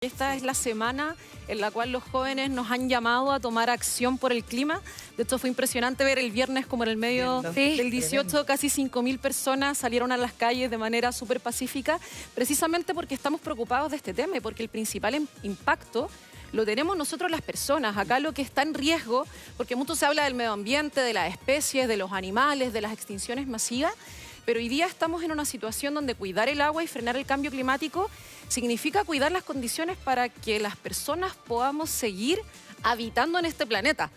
Esta es la semana en la cual los jóvenes nos han llamado a tomar acción por el clima. De hecho, fue impresionante ver el viernes como en el medio del 18, casi 5.000 personas salieron a las calles de manera súper pacífica, precisamente porque estamos preocupados de este tema y porque el principal impacto lo tenemos nosotros las personas. Acá lo que está en riesgo, porque mucho se habla del medio ambiente, de las especies, de los animales, de las extinciones masivas, pero hoy día estamos en una situación donde cuidar el agua y frenar el cambio climático significa cuidar las condiciones para que las personas podamos seguir habitando en este planeta.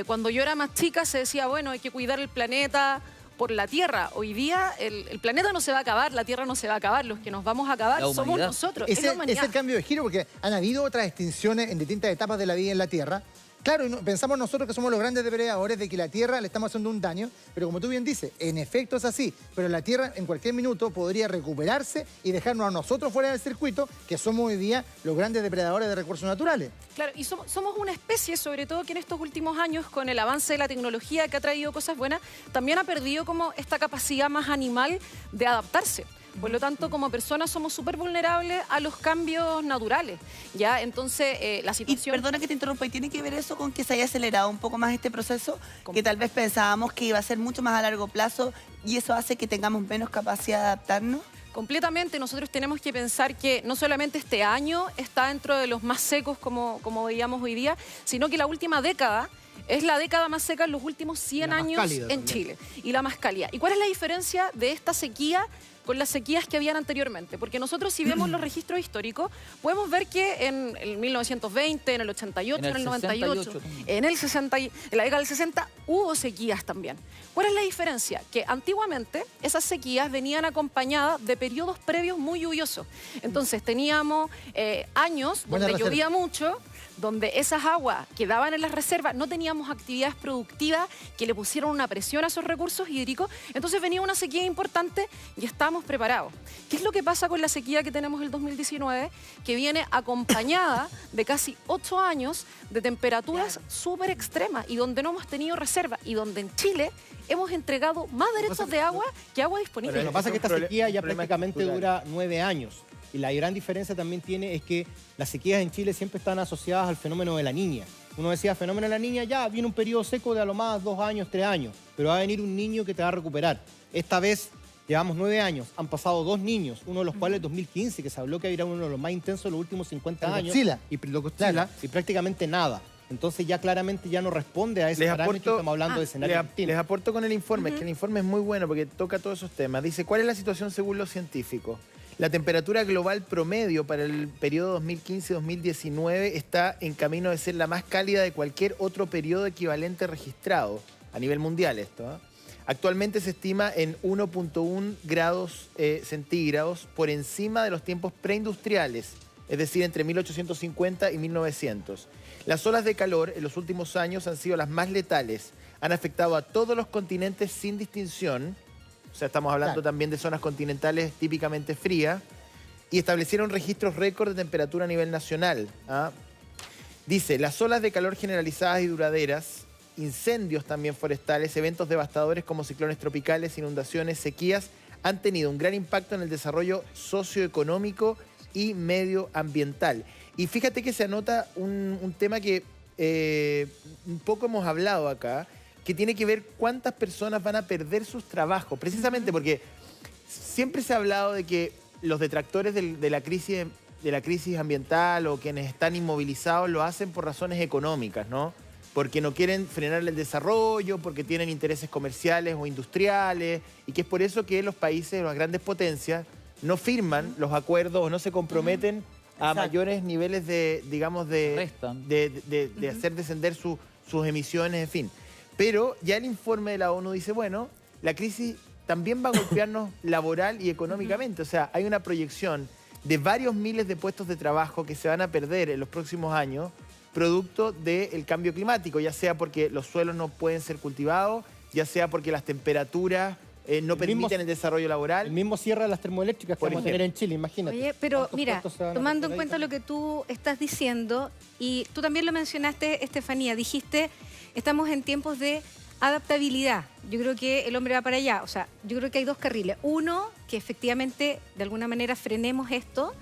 Cuando yo era más chica se decía, bueno, hay que cuidar el planeta por la Tierra. Hoy día el planeta no se va a acabar, la Tierra no se va a acabar, los que nos vamos a acabar somos nosotros, es la humanidad. Es el cambio de giro porque han habido otras extinciones en distintas etapas de la vida en la Tierra. Claro, pensamos nosotros que somos los grandes depredadores de que la Tierra le estamos haciendo un daño, pero como tú bien dices, en efecto es así, pero la Tierra en cualquier minuto podría recuperarse y dejarnos a nosotros fuera del circuito, que somos hoy día los grandes depredadores de recursos naturales. Claro, y somos una especie, sobre todo que en estos últimos años, con el avance de la tecnología que ha traído cosas buenas, también ha perdido como esta capacidad más animal de adaptarse. Por lo tanto, como personas somos súper vulnerables a los cambios naturales, ¿ya? Entonces, la situación... Y perdona que te interrumpa, ¿y tiene que ver eso con que se haya acelerado un poco más este proceso? Que tal vez pensábamos que iba a ser mucho más a largo plazo y eso hace que tengamos menos capacidad de adaptarnos. Completamente, nosotros tenemos que pensar que no solamente este año está dentro de los más secos, como veíamos hoy día, sino que la última década es la década más seca en los últimos 100 años en Chile. Y la más cálida. ¿Y cuál es la diferencia de esta sequía con las sequías que habían anteriormente? Porque nosotros, si vemos los registros históricos, podemos ver que en el 1920, en el 88, en el 98, en el 60, en la década del 60, hubo sequías también. ¿Cuál es la diferencia? Que antiguamente esas sequías venían acompañadas de periodos previos muy lluviosos. Entonces teníamos años donde llovía mucho, donde esas aguas quedaban en las reservas, no teníamos actividades productivas que le pusieron una presión a esos recursos hídricos, entonces venía una sequía importante y estábamos preparados. ¿Qué es lo que pasa con la sequía que tenemos el 2019? Que viene acompañada de casi 8 años de temperaturas súper extremas y donde no hemos tenido reserva y donde en Chile hemos entregado más derechos de agua que agua disponible. Lo que pasa es que esta sequía ya prácticamente dura 9 años. Y la gran diferencia también tiene es que las sequías en Chile siempre están asociadas al fenómeno de la Niña. Uno decía, fenómeno de la Niña, ya viene un periodo seco de a lo más 2 años, 3 años, pero va a venir un niño que te va a recuperar. Esta vez llevamos 9 años, han pasado 2 niños, uno de los cuales el 2015, que se habló que era uno de los más intensos de los últimos 50 años. Y prácticamente nada. Entonces ya claramente ya no responde a ese parámetro, estamos hablando de escenario. Les aporto con el informe, que el informe es muy bueno porque toca todos esos temas. Dice, ¿cuál es la situación según los científicos? La temperatura global promedio para el periodo 2015-2019 está en camino de ser la más cálida de cualquier otro periodo equivalente registrado, a nivel mundial esto, ¿eh? Actualmente se estima en 1.1 grados centígrados por encima de los tiempos preindustriales, es decir, entre 1850 y 1900. Las olas de calor en los últimos años han sido las más letales, han afectado a todos los continentes sin distinción. O sea, estamos hablando también de zonas continentales típicamente frías, y establecieron registros récord de temperatura a nivel nacional. Dice, las olas de calor generalizadas y duraderas, incendios también forestales, eventos devastadores como ciclones tropicales, inundaciones, sequías, han tenido un gran impacto en el desarrollo socioeconómico y medioambiental. Y fíjate que se anota un tema que un poco hemos hablado acá, que tiene que ver cuántas personas van a perder sus trabajos, precisamente porque siempre se ha hablado de que los detractores de la crisis ambiental o quienes están inmovilizados lo hacen por razones económicas, ¿no? Porque no quieren frenar el desarrollo, porque tienen intereses comerciales o industriales, y que es por eso que los países, las grandes potencias, no firman los acuerdos o no se comprometen a mayores niveles de, digamos, de hacer descender sus emisiones, en fin. Pero ya el informe de la ONU dice, bueno, la crisis también va a golpearnos laboral y económicamente. O sea, hay una proyección de varios miles de puestos de trabajo que se van a perder en los próximos años producto del cambio climático, ya sea porque los suelos no pueden ser cultivados, ya sea porque las temperaturas no permiten el desarrollo laboral. El mismo cierre de las termoeléctricas que vamos a tener en Chile, imagínate. Oye, pero mira, tomando en cuenta lo que tú estás diciendo, y tú también lo mencionaste, Estefanía, dijiste, estamos en tiempos de adaptabilidad. Yo creo que el hombre va para allá. O sea, yo creo que hay 2 carriles. Uno, que efectivamente, de alguna manera, frenemos esto,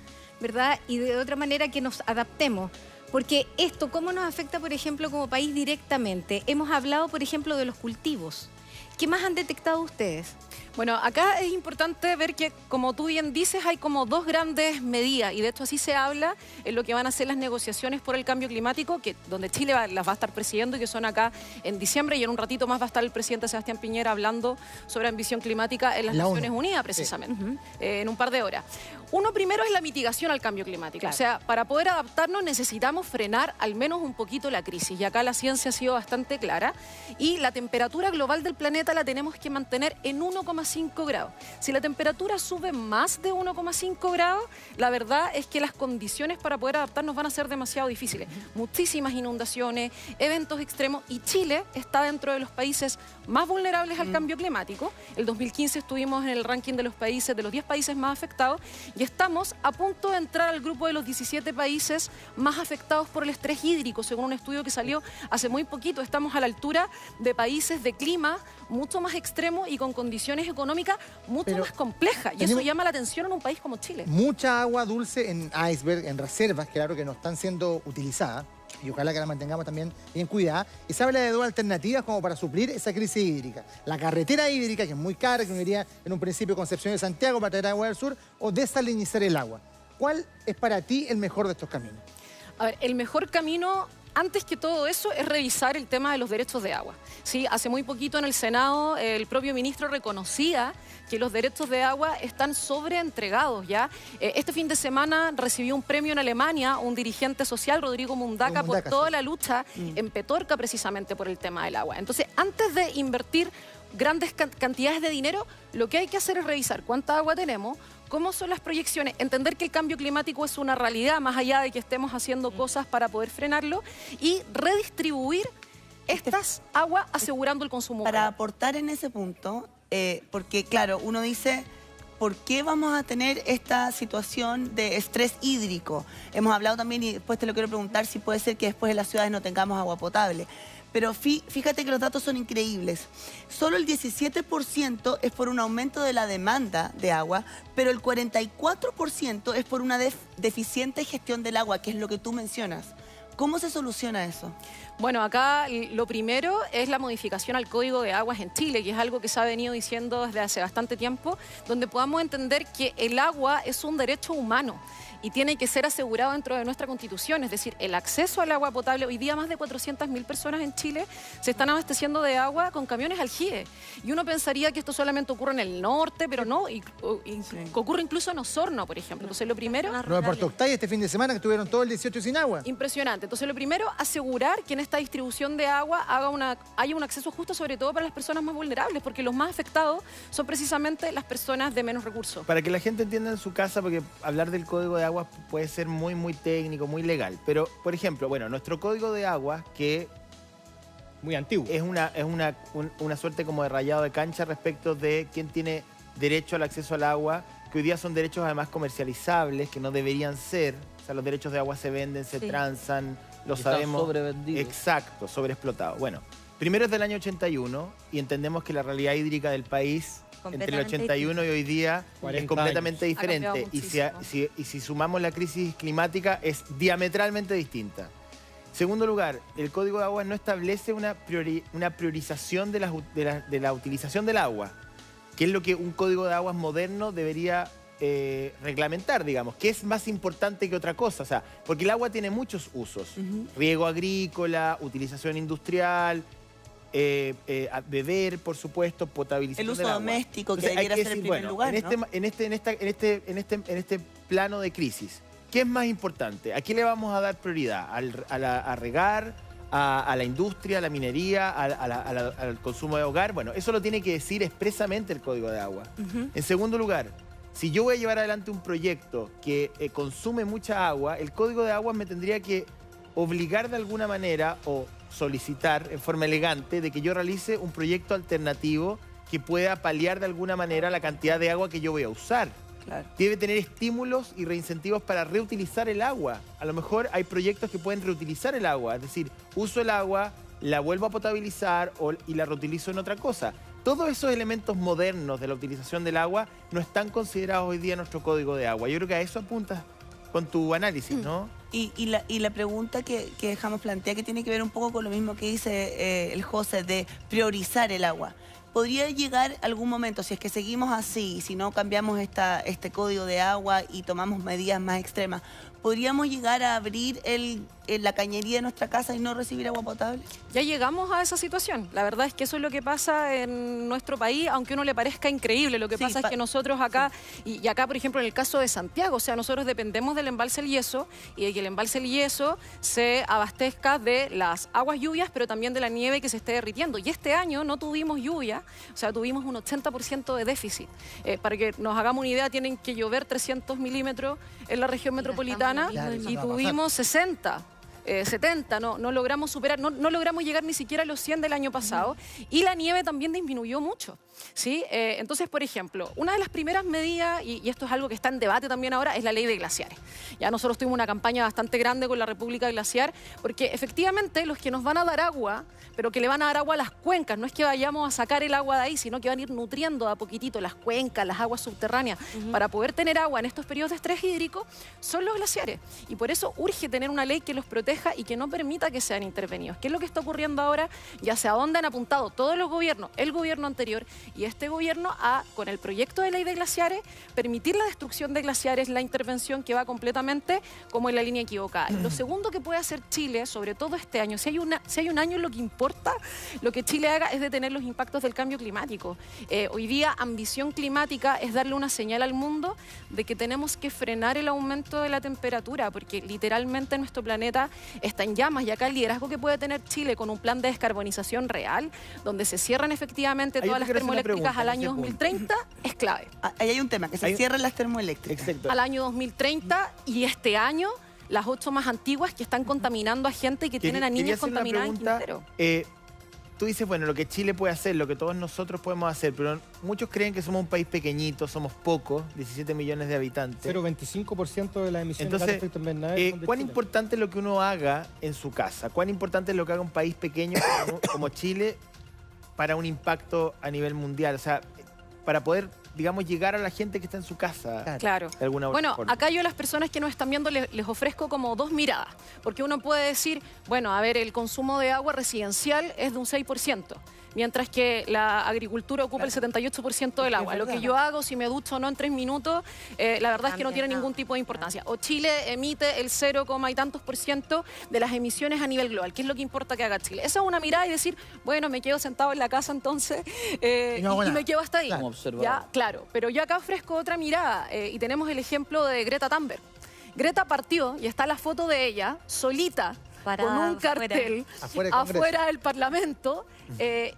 ¿verdad? Y de otra manera que nos adaptemos. Porque esto, ¿cómo nos afecta, por ejemplo, como país directamente? Hemos hablado, por ejemplo, de los cultivos. ¿Qué más han detectado ustedes? Bueno, acá es importante ver que, como tú bien dices, hay como dos grandes medidas, y de hecho así se habla en lo que van a ser las negociaciones por el cambio climático, donde Chile las va a estar presidiendo, que son acá en diciembre, y en un ratito más va a estar el presidente Sebastián Piñera hablando sobre ambición climática en las Naciones Unidas, precisamente, en un par de horas. Uno primero es la mitigación al cambio climático. Claro. O sea, para poder adaptarnos necesitamos frenar al menos un poquito la crisis. Y acá la ciencia ha sido bastante clara. Y la temperatura global del planeta la tenemos que mantener en 1,5 grados. Si la temperatura sube más de 1,5 grados, la verdad es que las condiciones para poder adaptarnos van a ser demasiado difíciles. Muchísimas inundaciones, eventos extremos. Y Chile está dentro de los países más vulnerables al cambio climático. El 2015 estuvimos en el ranking de los países, de los 10 países más afectados. Y estamos a punto de entrar al grupo de los 17 países más afectados por el estrés hídrico, según un estudio que salió hace muy poquito. Estamos a la altura de países de clima mucho más extremo y con condiciones económicas mucho más complejas. Y eso llama la atención en un país como Chile. Mucha agua dulce en iceberg, en reservas, claro, que no están siendo utilizadas. Y ojalá que la mantengamos también bien cuidada. Y se habla de dos alternativas como para suplir esa crisis hídrica. La carretera hídrica, que es muy cara, que uno iría en un principio Concepción de Santiago para traer agua del sur, o desalinizar el agua. ¿Cuál es para ti el mejor de estos caminos? A ver, el mejor camino, antes que todo eso, es revisar el tema de los derechos de agua. Sí, hace muy poquito en el Senado el propio ministro reconocía que los derechos de agua están sobreentregados ya. Este fin de semana recibió un premio en Alemania un dirigente social, Rodrigo Mundaca, por toda la lucha en Petorca precisamente por el tema del agua. Entonces, antes de invertir grandes cantidades de dinero, lo que hay que hacer es revisar cuánta agua tenemos, cómo son las proyecciones, entender que el cambio climático es una realidad, más allá de que estemos haciendo cosas para poder frenarlo, y redistribuir estas aguas asegurando el consumo. Para aportar en ese punto, porque claro, uno dice, ¿por qué vamos a tener esta situación de estrés hídrico? Hemos hablado también, y después te lo quiero preguntar, si puede ser que después en las ciudades no tengamos agua potable. Pero fíjate que los datos son increíbles. Solo el 17% es por un aumento de la demanda de agua, pero el 44% es por una deficiente gestión del agua, que es lo que tú mencionas. ¿Cómo se soluciona eso? Bueno, acá lo primero es la modificación al Código de Aguas en Chile, que es algo que se ha venido diciendo desde hace bastante tiempo, donde podamos entender que el agua es un derecho humano y tiene que ser asegurado dentro de nuestra Constitución. Es decir, el acceso al agua potable. Hoy día más de 400.000 personas en Chile se están abasteciendo de agua con camiones aljibe. Y uno pensaría que esto solamente ocurre en el norte, pero no, ocurre incluso en Osorno, por ejemplo. Entonces, lo primero... Nueva Puerto Octay este fin de semana, que estuvieron todo el 18 sin agua. Impresionante. Entonces, lo primero, asegurar que en esta distribución de agua haya un acceso justo, sobre todo para las personas más vulnerables, porque los más afectados son precisamente las personas de menos recursos. Para que la gente entienda en su casa, porque hablar del Código de Agua puede ser muy técnico, muy legal. Pero, por ejemplo, bueno, nuestro Código de Agua, que muy antiguo, es una suerte como de rayado de cancha respecto de quién tiene derecho al acceso al agua, que hoy día son derechos además comercializables, que no deberían ser. O sea, los derechos de agua se venden, se transan, lo sabemos. Sobrevendidos. Exacto, sobreexplotados. Bueno, primero es del año 81 y entendemos que la realidad hídrica del país entre el 81 y hoy día es completamente diferente. Y si sumamos la crisis climática, es diametralmente distinta. Segundo lugar, el Código de Agua no establece una priorización de la utilización del agua, que es lo que un Código de Aguas moderno debería reglamentar, digamos, que es más importante que otra cosa. O sea, porque el agua tiene muchos usos. Riego agrícola, utilización industrial, beber, por supuesto, potabilización del agua. El uso doméstico, que debiera ser el primer lugar, ¿no? En este plano de crisis, ¿qué es más importante? ¿A qué le vamos a dar prioridad? ¿A regar? ¿A la industria? ¿A la minería? ¿Al consumo de hogar? Bueno, eso lo tiene que decir expresamente el Código de Agua. En segundo lugar, si yo voy a llevar adelante un proyecto que consume mucha agua, el Código de Agua me tendría que obligar de alguna manera o solicitar en forma elegante de que yo realice un proyecto alternativo que pueda paliar de alguna manera la cantidad de agua que yo voy a usar. Claro. Debe tener estímulos y reincentivos para reutilizar el agua. A lo mejor hay proyectos que pueden reutilizar el agua, es decir, uso el agua, la vuelvo a potabilizar y la reutilizo en otra cosa. Todos esos elementos modernos de la utilización del agua no están considerados hoy día en nuestro Código de Agua. Yo creo que a eso apunta con tu análisis, ¿no? Y la pregunta que dejamos planteada, que tiene que ver un poco con lo mismo que dice el José, de priorizar el agua. ¿Podría llegar algún momento, si es que seguimos así, si no cambiamos este código de agua y tomamos medidas más extremas, podríamos llegar a abrir la cañería de nuestra casa y no recibir agua potable? Ya llegamos a esa situación. La verdad es que eso es lo que pasa en nuestro país, aunque a uno le parezca increíble. Lo que pasa es que nosotros acá, y acá por ejemplo en el caso de Santiago, o sea, nosotros dependemos del embalse El Yeso y de que el embalse El Yeso se abastezca de las aguas lluvias, pero también de la nieve que se esté derritiendo. Y este año no tuvimos lluvia, o sea, tuvimos un 80% de déficit. Para que nos hagamos una idea, tienen que llover 300 milímetros en la región metropolitana y tuvimos 60. 70, no logramos superar, no logramos llegar ni siquiera a los 100 del año pasado, y la nieve también disminuyó mucho, ¿sí? Entonces, por ejemplo, una de las primeras medidas, y esto es algo que está en debate también ahora, es la ley de glaciares. Ya nosotros tuvimos una campaña bastante grande con la República Glaciar, porque efectivamente los que nos van a dar agua, pero que le van a dar agua a las cuencas, no es que vayamos a sacar el agua de ahí, sino que van a ir nutriendo a poquitito las cuencas, las aguas subterráneas, para poder tener agua en estos periodos de estrés hídrico, son los glaciares. Y por eso urge tener una ley que los proteja y que no permita que sean intervenidos. ¿Qué es lo que está ocurriendo ahora? Ya sea dónde han apuntado todos los gobiernos, el gobierno anterior y este gobierno, con el proyecto de ley de glaciares, permitir la destrucción de glaciares, la intervención que va completamente como en la línea equivocada. Lo segundo que puede hacer Chile, sobre todo este año, si hay un año en lo que importa, lo que Chile haga es detener los impactos del cambio climático. Hoy día, ambición climática es darle una señal al mundo de que tenemos que frenar el aumento de la temperatura, porque literalmente nuestro planeta está en llamas, y acá el liderazgo que puede tener Chile con un plan de descarbonización real, donde se cierran efectivamente todas las termoeléctricas al año 2030, es clave. Ahí hay un tema, que se cierren las termoeléctricas. Exacto. Al año 2030, y este año, las 8 más antiguas que están contaminando a gente y que tienen a niños contaminadas en Quintero. Tú dices, bueno, lo que Chile puede hacer, lo que todos nosotros podemos hacer, pero muchos creen que somos un país pequeñito, somos pocos, 17 millones de habitantes. 0,25% de las emisiones Entonces, de efecto invernadero. ¿cuán importante es lo que uno haga en su casa? ¿Cuán importante es lo que haga un país pequeño como Chile para un impacto a nivel mundial? O sea, para poder, digamos, llegar a la gente que está en su casa. Claro. De alguna bueno, forma. acá yo a las personas que nos están viendo les ofrezco como dos miradas. Porque uno puede decir, bueno, a ver, el consumo de agua residencial es de un 6%. Mientras que la agricultura ocupa el 78% del agua. Lo que yo hago, si me ducho o no en 3 minutos, la verdad es que no tiene ningún tipo de importancia. O Chile emite el 0, y tantos % de las emisiones a nivel global. ¿Qué es lo que importa que haga Chile? Esa es una mirada y decir, bueno, me quedo sentado en la casa entonces y me quedo hasta ahí. Ya, claro, pero yo acá ofrezco otra mirada y tenemos el ejemplo de Greta Thunberg. Greta partió, y está la foto de ella, solita, con un cartel afuera del Parlamento,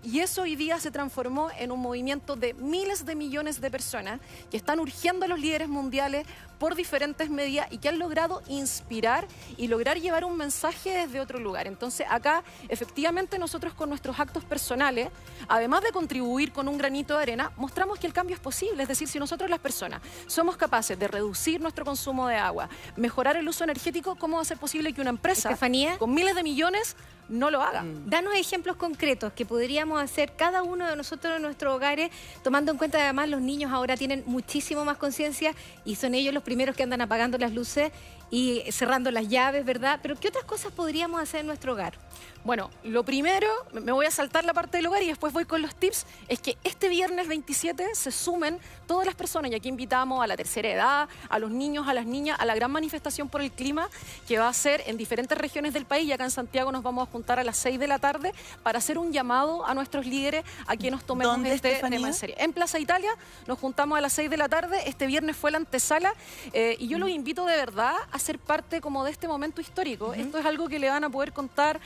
y eso hoy día se transformó en un movimiento de miles de millones de personas que están urgiendo a los líderes mundiales por diferentes medidas y que han logrado inspirar y lograr llevar un mensaje desde otro lugar. Entonces acá efectivamente nosotros con nuestros actos personales, además de contribuir con un granito de arena, mostramos que el cambio es posible. Es decir, si nosotros las personas somos capaces de reducir nuestro consumo de agua, mejorar el uso energético, ¿cómo va a ser posible que una empresa con miles de millones no lo haga? Danos ejemplos concretos que podríamos hacer cada uno de nosotros en nuestros hogares, tomando en cuenta que además los niños ahora tienen muchísimo más conciencia y son ellos los primeros que andan apagando las luces y cerrando las llaves, ¿verdad? Pero ¿qué otras cosas podríamos hacer en nuestro hogar? Bueno, lo primero, me voy a saltar la parte del hogar y después voy con los tips, es que este viernes 27 se sumen todas las personas, y aquí invitamos a la tercera edad, a los niños, a las niñas, a la gran manifestación por el clima que va a ser en diferentes regiones del país, y acá en Santiago nos vamos a juntar a las 6 de la tarde para hacer un llamado a nuestros líderes a que nos tomemos este tema en serio. En Plaza Italia nos juntamos a las 6 de la tarde, este viernes fue la antesala, y yo los invito de verdad a ser parte como de este momento histórico. Esto es algo que le van a poder contar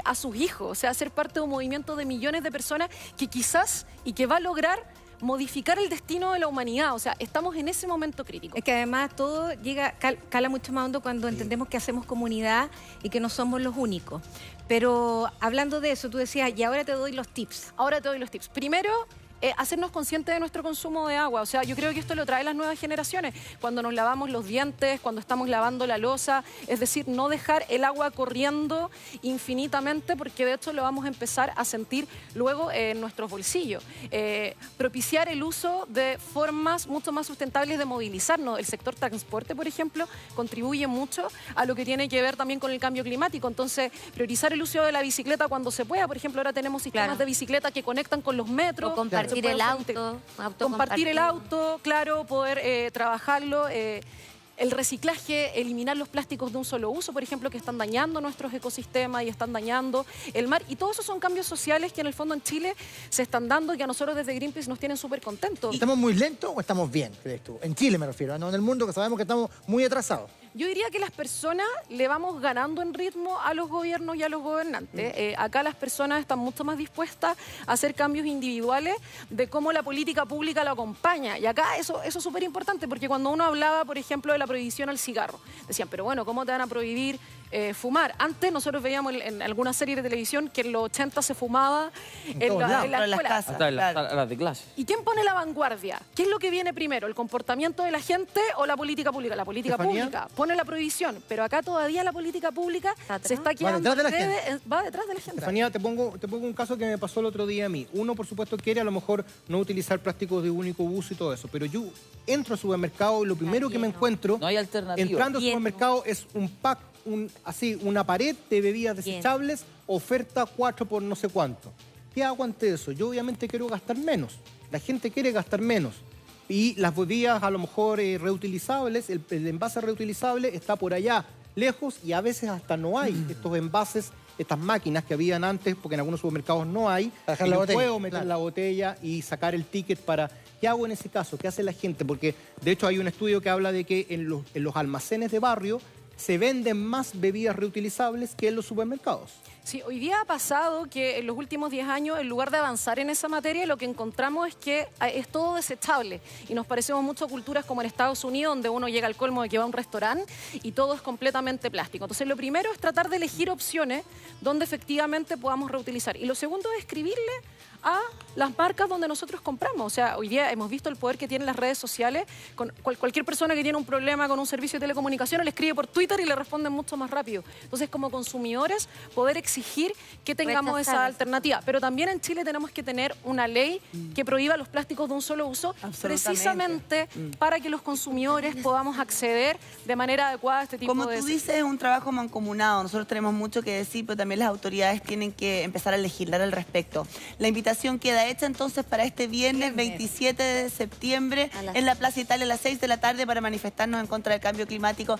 a sus hijos, o sea, ser parte de un movimiento de millones de personas que quizás y que va a lograr modificar el destino de la humanidad. O sea, estamos en ese momento crítico. Es que además todo cala mucho más hondo cuando entendemos que hacemos comunidad y que no somos los únicos. Pero hablando de eso, tú decías, y ahora te doy los tips. Ahora te doy los tips. Primero, hacernos conscientes de nuestro consumo de agua. O sea, yo creo que esto lo trae las nuevas generaciones. Cuando nos lavamos los dientes, cuando estamos lavando la loza, es decir, no dejar el agua corriendo infinitamente, porque de hecho lo vamos a empezar a sentir luego en nuestros bolsillos. Propiciar el uso de formas mucho más sustentables de movilizarnos. El sector transporte, por ejemplo, contribuye mucho a lo que tiene que ver también con el cambio climático. Entonces, priorizar el uso de la bicicleta cuando se pueda. Por ejemplo, ahora tenemos sistemas de bicicleta que conectan con los metros. O compartir el auto. Compartir el auto, claro, poder trabajarlo. El reciclaje, eliminar los plásticos de un solo uso, por ejemplo, que están dañando nuestros ecosistemas y están dañando el mar. Y todos esos son cambios sociales que en el fondo en Chile se están dando y que a nosotros desde Greenpeace nos tienen súper contentos. ¿Estamos muy lentos o estamos bien, crees tú? En Chile me refiero, no en el mundo, que sabemos que estamos muy atrasados. Yo diría que las personas le vamos ganando en ritmo a los gobiernos y a los gobernantes. Acá las personas están mucho más dispuestas a hacer cambios individuales de cómo la política pública lo acompaña. Y acá eso es súper importante, porque cuando uno hablaba, por ejemplo, de la prohibición al cigarro, decían, pero bueno, ¿cómo te van a prohibir fumar? Antes nosotros veíamos en algunas series de televisión que en los 80 se fumaba en la escuela. Hasta en las de clase. ¿Y quién pone la vanguardia? ¿Qué es lo que viene primero? ¿El comportamiento de la gente o la política pública? La política pública pone la prohibición, pero acá todavía la política pública se está quedando va detrás de la gente. Estefanía, te pongo un caso que me pasó el otro día a mí. Uno, por supuesto, quiere a lo mejor no utilizar plásticos de único uso y todo eso, pero yo entro al supermercado y lo primero que me encuentro no hay alternativa. Entrando al supermercado es un pack, una pared de bebidas desechables, oferta 4 por no sé cuánto. ¿Qué hago ante eso? Yo obviamente quiero gastar menos. La gente quiere gastar menos. Y las bebidas a lo mejor reutilizables, el envase reutilizable está por allá, lejos, y a veces hasta no hay estos envases, estas máquinas que habían antes, porque en algunos supermercados no hay. Yo puedo meter la botella y sacar el ticket para... ¿Qué hago en ese caso? ¿Qué hace la gente? Porque de hecho hay un estudio que habla de que en los almacenes de barrio se venden más bebidas reutilizables que en los supermercados. Sí, hoy día ha pasado que en los últimos 10 años, en lugar de avanzar en esa materia, lo que encontramos es que es todo desechable. Y nos parecemos mucho a culturas como en Estados Unidos, donde uno llega al colmo de que va a un restaurante y todo es completamente plástico. Entonces, lo primero es tratar de elegir opciones donde efectivamente podamos reutilizar. Y lo segundo es escribirle a las marcas donde nosotros compramos. O sea, hoy día hemos visto el poder que tienen las redes sociales. Con cualquier persona que tiene un problema con un servicio de telecomunicaciones le escribe por Twitter y le responden mucho más rápido. Entonces, como consumidores, poder exigir que tengamos esa alternativa. Pero también en Chile tenemos que tener una ley que prohíba los plásticos de un solo uso, precisamente para que los consumidores podamos acceder de manera adecuada a este tipo de... Como tú dices, es un trabajo mancomunado. Nosotros tenemos mucho que decir, pero también las autoridades tienen que empezar a legislar al respecto. La invitación queda hecha entonces para este viernes 27 de septiembre en la Plaza Italia a las 6 de la tarde para manifestarnos en contra del cambio climático.